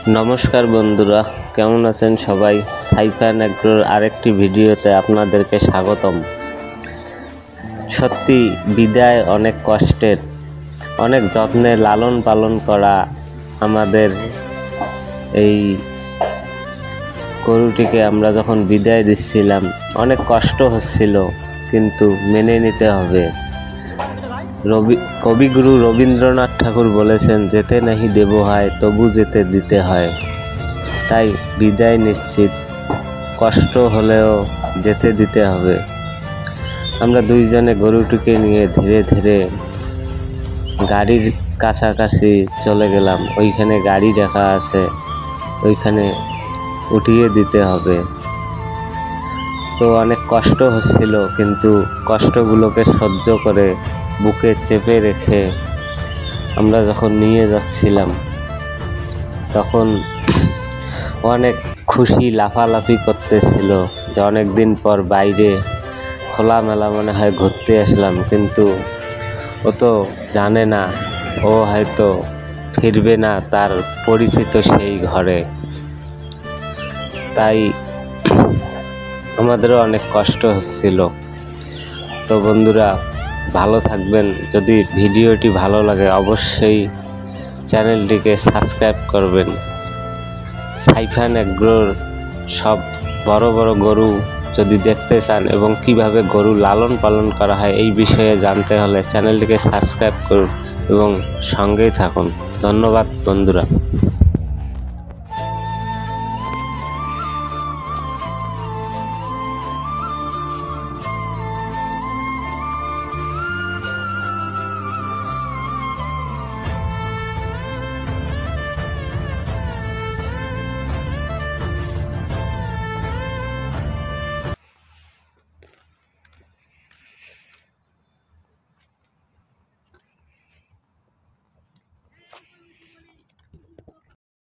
नमस्कार बंधुरा केमन आছেন सबाई साइफान एग्रोर आरेकटी भिडियोते आपनादेरके स्वागतम। सत्यि बिदाय अनेक कष्टेर अनेक যত্নে लालन पालन करा आमादेर এই গরুটিকে আমরা যখন বিদায় দিচ্ছিলাম অনেক কষ্ট হচ্ছিল, কিন্তু মেনে নিতে হবে। কবিগুরু রবীন্দ্রনাথ ঠাকুর বলেছেন, যেতে নাহি দেব হয় তবু যেতে দিতে হয়। তাই বিদায় নিশ্চিত, কষ্ট হলেও যেতে দিতে হবে। আমরা দুইজনে গরুটিকে নিয়ে ধীরে ধীরে গাড়ির কাছাকাছি চলে গেলাম। ওইখানে গাড়ি রাখা আছে, ওইখানে উঠিয়ে দিতে হবে। তো অনেক কষ্ট হচ্ছিল, কিন্তু কষ্টগুলোকে সহ্য করে বুকে চেপে রেখে আমরা যখন নিয়ে যাচ্ছিলাম তখন অনেক খুশি লাফালাফি করতেছিল যে অনেক দিন পর বাইরে খোলামেলা মনে হয় ঘুরতে আসলাম। কিন্তু ও তো জানে না, ও হয়তো ফিরবে না তার পরিচিত সেই ঘরে। তাই আমাদেরও অনেক কষ্ট হচ্ছিল। তো বন্ধুরা ভালো থাকবেন। যদি ভিডিওটি ভালো লাগে অবশ্যই চ্যানেলটিকে সাবস্ক্রাইব করবেন। সাইফান এগ্রোর সব বড় বড় গরু যদি দেখতে চান এবং কিভাবে গরু লালন পালন করা হয় এই বিষয়ে জানতে হলে চ্যানেলটিকে সাবস্ক্রাইব করুন এবং সঙ্গেই থাকুন। ধন্যবাদ বন্ধুরা।